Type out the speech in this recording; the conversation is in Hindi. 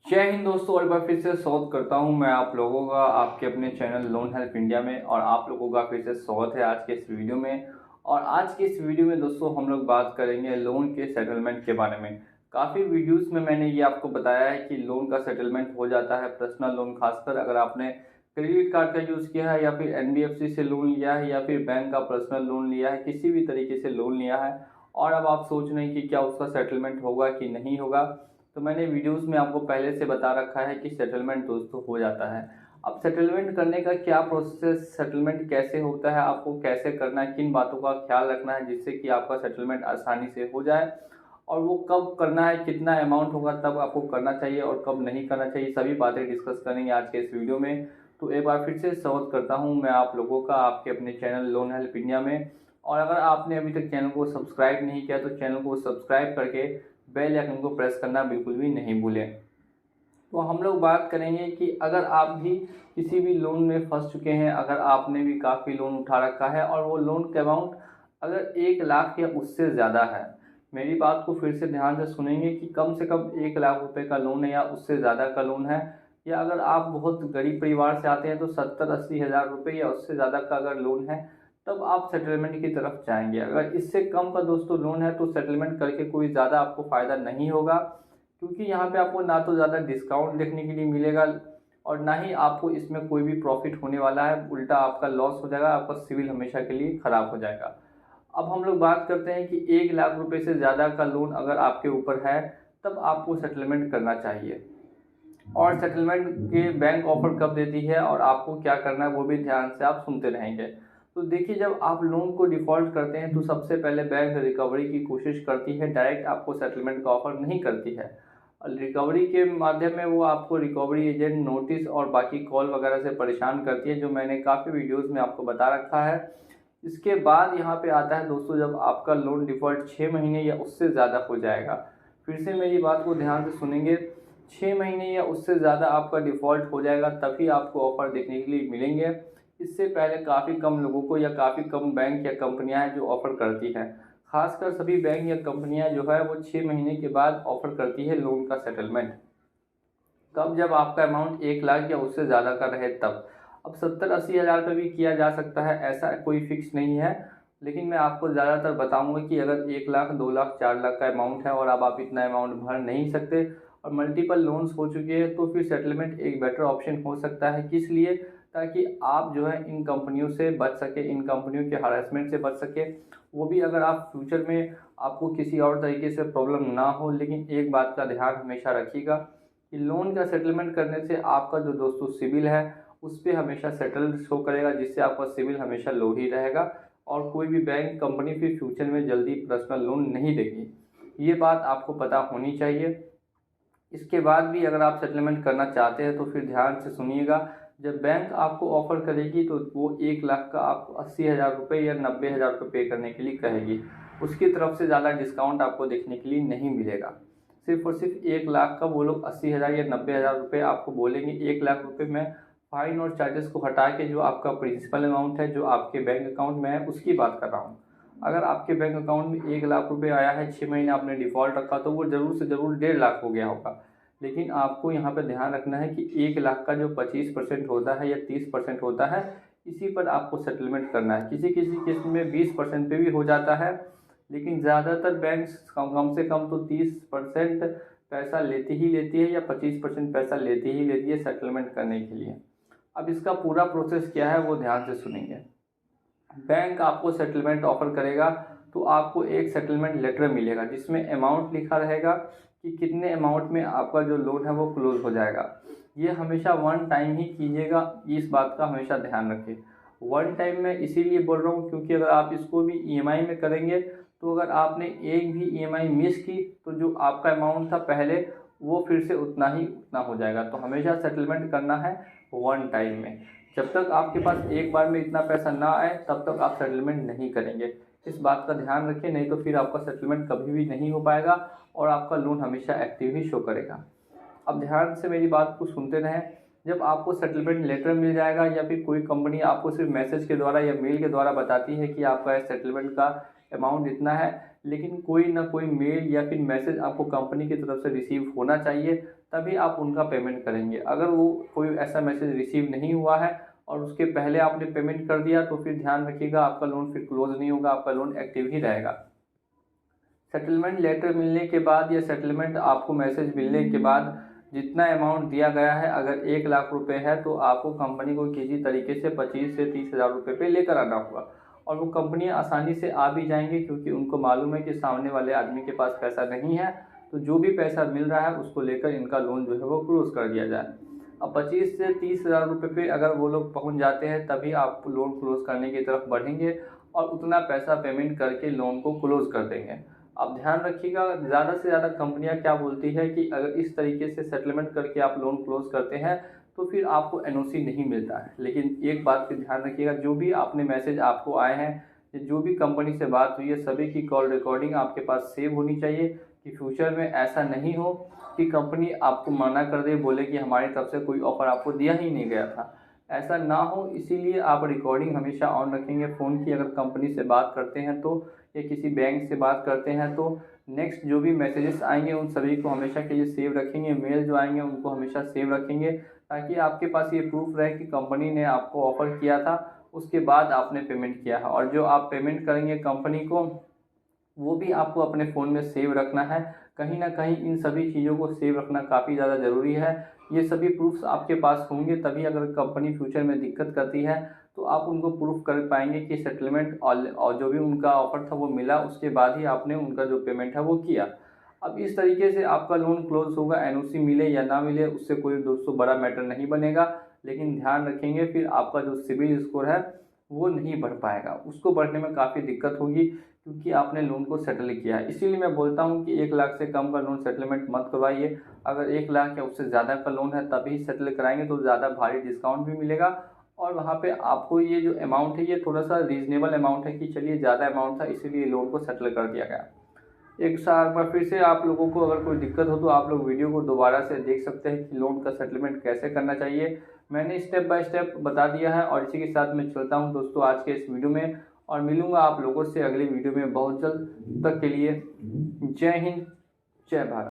जय हिंद दोस्तों, और एक बार फिर से स्वागत करता हूं मैं आप लोगों का आपके अपने चैनल लोन हेल्प इंडिया में। और आप लोगों का फिर से स्वागत है आज के इस वीडियो में। और आज के इस वीडियो में दोस्तों हम लोग बात करेंगे लोन के सेटलमेंट के बारे में। काफ़ी वीडियोस में मैंने ये आपको बताया है कि लोन का सेटलमेंट हो जाता है, पर्सनल लोन खासकर अगर आपने क्रेडिट कार्ड का यूज़ किया है या फिर एनबीएफसी से लोन लिया है या फिर बैंक का पर्सनल लोन लिया है, किसी भी तरीके से लोन लिया है और अब आप सोच रहे हैं कि क्या उसका सेटलमेंट होगा कि नहीं होगा, तो मैंने वीडियोस में आपको पहले से बता रखा है कि सेटलमेंट दोस्तों हो जाता है। अब सेटलमेंट करने का क्या प्रोसेस, सेटलमेंट कैसे होता है, आपको कैसे करना है, किन बातों का ख्याल रखना है जिससे कि आपका सेटलमेंट आसानी से हो जाए, और वो कब करना है, कितना अमाउंट होगा तब आपको करना चाहिए और कब नहीं करना चाहिए, सभी बातें डिस्कस करेंगे आज के इस वीडियो में। तो एक बार फिर से स्वागत करता हूँ मैं आप लोगों का आपके अपने चैनल लोन हेल्प इंडिया में। और अगर आपने अभी तक चैनल को सब्सक्राइब नहीं किया तो चैनल को सब्सक्राइब करके बेल आइकन को प्रेस करना बिल्कुल भी नहीं भूलें। तो हम लोग बात करेंगे कि अगर आप भी किसी भी लोन में फंस चुके हैं, अगर आपने भी काफ़ी लोन उठा रखा है और वो लोन का अमाउंट अगर 1 लाख या उससे ज़्यादा है, मेरी बात को फिर से ध्यान से सुनेंगे कि कम से कम 1 लाख रुपए का लोन है या उससे ज़्यादा का लोन है, या अगर आप बहुत गरीब परिवार से आते हैं तो 70-80 हज़ार रुपये या उससे ज़्यादा का अगर लोन है तब आप सेटलमेंट की तरफ जाएंगे। अगर इससे कम का दोस्तों लोन है तो सेटलमेंट करके कोई ज़्यादा आपको फ़ायदा नहीं होगा, क्योंकि यहाँ पे आपको ना तो ज़्यादा डिस्काउंट देखने के लिए मिलेगा और ना ही आपको इसमें कोई भी प्रॉफिट होने वाला है, उल्टा आपका लॉस हो जाएगा, आपका सिविल हमेशा के लिए ख़राब हो जाएगा। अब हम लोग बात करते हैं कि 1 लाख रुपए से ज़्यादा का लोन अगर आपके ऊपर है तब आपको सेटलमेंट करना चाहिए। और सेटलमेंट के बैंक ऑफर कब देती है और आपको क्या करना है वो भी ध्यान से आप सुनते रहेंगे। तो देखिए, जब आप लोन को डिफ़ॉल्ट करते हैं तो सबसे पहले बैंक रिकवरी की कोशिश करती है, डायरेक्ट आपको सेटलमेंट का ऑफर नहीं करती है। रिकवरी के माध्यम में वो आपको रिकवरी एजेंट नोटिस और बाकी कॉल वगैरह से परेशान करती है, जो मैंने काफ़ी वीडियोज़ में आपको बता रखा है। इसके बाद यहाँ पे आता है दोस्तों, जब आपका लोन डिफ़ॉल्ट 6 महीने या उससे ज़्यादा हो जाएगा। फिर से मेरी बात को ध्यान से सुनेंगे, 6 महीने या उससे ज़्यादा आपका डिफ़ॉल्ट हो जाएगा तभी आपको ऑफ़र देखने के लिए मिलेंगे। इससे पहले काफ़ी कम लोगों को या काफ़ी कम बैंक या कंपनियां हैं जो ऑफ़र करती हैं। खासकर सभी बैंक या कंपनियां जो है वो 6 महीने के बाद ऑफ़र करती है लोन का सेटलमेंट। कब? जब आपका अमाउंट 1 लाख या उससे ज़्यादा का रहे तब। अब 70-80 हज़ार का भी किया जा सकता है, ऐसा कोई फिक्स नहीं है। लेकिन मैं आपको ज़्यादातर बताऊंगा कि अगर 1 लाख, 2 लाख, 4 लाख का अमाउंट है और अब आप इतना अमाउंट भर नहीं सकते और मल्टीपल लोन्स हो चुके हैं तो फिर सेटलमेंट एक बेटर ऑप्शन हो सकता है। किस लिए? ताकि आप जो है इन कंपनियों से बच सके, इन कंपनियों के हरासमेंट से बच सके। वो भी अगर आप फ्यूचर में आपको किसी और तरीके से प्रॉब्लम ना हो। लेकिन एक बात का ध्यान हमेशा रखिएगा कि लोन का सेटलमेंट करने से आपका जो दोस्तों सिविल है उस पर हमेशा सेटल शो करेगा, जिससे आपका सिविल हमेशा लो ही रहेगा और कोई भी बैंक कंपनी फिर फ्यूचर में जल्दी पर्सनल लोन नहीं देगी। ये बात आपको पता होनी चाहिए। इसके बाद भी अगर आप सेटलमेंट करना चाहते हैं तो फिर ध्यान से सुनिएगा। जब बैंक आपको ऑफ़र करेगी तो वो 1 लाख का आपको 80 हज़ार रुपये या 90 हज़ार रुपये पे करने के लिए कहेगी। उसकी तरफ से ज़्यादा डिस्काउंट आपको देखने के लिए नहीं मिलेगा। सिर्फ और सिर्फ 1 लाख का वो लोग 80 हज़ार या 90 हज़ार रुपये आपको बोलेंगे। 1 लाख रुपये में फ़ाइन और चार्जेस को हटा के जो आपका प्रिंसिपल अमाउंट है जो आपके बैंक अकाउंट में है उसकी बात कर रहा हूँ। अगर आपके बैंक अकाउंट में 1 लाख रुपये आया है, 6 महीने आपने डिफ़ॉल्ट रखा तो वो ज़रूर से ज़रूर 1.5 लाख हो गया होगा। लेकिन आपको यहाँ पर ध्यान रखना है कि 1 लाख का जो 25% होता है या 30% होता है, इसी पर आपको सेटलमेंट करना है। किसी किसी केस में 20% पे भी हो जाता है, लेकिन ज़्यादातर बैंक्स कम से कम तो 30% पैसा लेती ही लेती है या 25% पैसा लेती ही लेती है सेटलमेंट करने के लिए। अब इसका पूरा प्रोसेस क्या है वो ध्यान से सुनेंगे। बैंक आपको सेटलमेंट ऑफर करेगा तो आपको एक सेटलमेंट लेटर मिलेगा जिसमें अमाउंट लिखा रहेगा कि कितने अमाउंट में आपका जो लोन है वो क्लोज हो जाएगा। ये हमेशा वन टाइम ही कीजिएगा, इस बात का हमेशा ध्यान रखें। वन टाइम मैं इसीलिए बोल रहा हूँ क्योंकि अगर आप इसको भी ईएमआई में करेंगे तो अगर आपने एक भी ईएमआई मिस की तो जो आपका अमाउंट था पहले वो फिर से उतना हो जाएगा। तो हमेशा सेटलमेंट करना है वन टाइम में। जब तक आपके पास एक बार में इतना पैसा ना आए तब तक आप सेटलमेंट नहीं करेंगे। इस बात का ध्यान रखिए, नहीं तो फिर आपका सेटलमेंट कभी भी नहीं हो पाएगा और आपका लोन हमेशा एक्टिव ही शो करेगा। अब ध्यान से मेरी बात को सुनते रहें। जब आपको सेटलमेंट लेटर मिल जाएगा या फिर कोई कंपनी आपको सिर्फ मैसेज के द्वारा या मेल के द्वारा बताती है कि आपका सेटलमेंट का अमाउंट इतना है, लेकिन कोई ना कोई मेल या फिर मैसेज आपको कंपनी की तरफ से रिसीव होना चाहिए, तभी आप उनका पेमेंट करेंगे। अगर वो कोई ऐसा मैसेज रिसीव नहीं हुआ है और उसके पहले आपने पेमेंट कर दिया तो फिर ध्यान रखिएगा आपका लोन फिर क्लोज नहीं होगा, आपका लोन एक्टिव ही रहेगा। सेटलमेंट लेटर मिलने के बाद या सेटलमेंट आपको मैसेज मिलने के बाद जितना अमाउंट दिया गया है, अगर 1 लाख रुपए है तो आपको कंपनी को किसी तरीके से 25 से 30 हज़ार रुपये पे लेकर आना होगा। और वो कंपनियां आसानी से आ भी जाएंगी, क्योंकि उनको मालूम है कि सामने वाले आदमी के पास पैसा नहीं है, तो जो भी पैसा मिल रहा है उसको लेकर इनका लोन जो है वो क्लोज कर दिया जाए। अब 25 से 30 हज़ार रुपये पे अगर वो लोग पहुंच जाते हैं तभी आप लोन क्लोज करने की तरफ बढ़ेंगे और उतना पैसा पेमेंट करके लोन को क्लोज कर देंगे। आप ध्यान रखिएगा, ज़्यादा से ज़्यादा कंपनियां क्या बोलती है कि अगर इस तरीके से सेटलमेंट करके आप लोन क्लोज करते हैं तो फिर आपको एनओसी नहीं मिलता है। लेकिन एक बात का ध्यान रखिएगा, जो भी आपने मैसेज आपको आए हैं, जो भी कंपनी से बात हुई है, सभी की कॉल रिकॉर्डिंग आपके पास सेव होनी चाहिए, कि फ्यूचर में ऐसा नहीं हो कि कंपनी आपको मना कर दे, बोले कि हमारी तरफ से कोई ऑफर आपको दिया ही नहीं गया था। ऐसा ना हो, इसीलिए आप रिकॉर्डिंग हमेशा ऑन रखेंगे फ़ोन की। अगर कंपनी से बात करते हैं तो, या किसी बैंक से बात करते हैं तो नेक्स्ट जो भी मैसेजेस आएंगे उन सभी को हमेशा के लिए सेव रखेंगे। मेल जो आएंगे उनको हमेशा सेव रखेंगे, ताकि आपके पास ये प्रूफ रहे कि कंपनी ने आपको ऑफ़र किया था, उसके बाद आपने पेमेंट किया है। और जो आप पेमेंट करेंगे कंपनी को, वो भी आपको अपने फ़ोन में सेव रखना है। कहीं ना कहीं इन सभी चीज़ों को सेव रखना काफ़ी ज़्यादा ज़रूरी है। ये सभी प्रूफ्स आपके पास होंगे, तभी अगर कंपनी फ्यूचर में दिक्कत करती है तो आप उनको प्रूफ कर पाएंगे कि सेटलमेंट और जो भी उनका ऑफ़र था वो मिला, उसके बाद ही आपने उनका जो पेमेंट है वो किया। अब इस तरीके से आपका लोन क्लोज होगा। एनओसी मिले या ना मिले उससे कोई दोस्तों बड़ा मैटर नहीं बनेगा, लेकिन ध्यान रखेंगे फिर आपका जो सिबिल स्कोर है वो नहीं बढ़ पाएगा, उसको बढ़ने में काफ़ी दिक्कत होगी, क्योंकि आपने लोन को सेटल किया है। इसीलिए मैं बोलता हूँ कि 1 लाख से कम का लोन सेटलमेंट मत करवाइए। अगर 1 लाख या उससे ज़्यादा का लोन है तभी सेटल कराएंगे तो ज़्यादा भारी डिस्काउंट भी मिलेगा, और वहाँ पे आपको ये जो अमाउंट है ये थोड़ा सा रीजनेबल अमाउंट है, कि चलिए ज़्यादा अमाउंट था इसीलिए लोन को सेटल कर दिया गया। एक साल पर फिर से आप लोगों को अगर कोई दिक्कत हो तो आप लोग वीडियो को दोबारा से देख सकते हैं कि लोन का सेटलमेंट कैसे करना चाहिए। मैंने स्टेप बाय स्टेप बता दिया है, और इसी के साथ मैं चलता हूं दोस्तों आज के इस वीडियो में, और मिलूंगा आप लोगों से अगली वीडियो में बहुत जल्द। तब तक के लिए जय हिंद, जय भारत।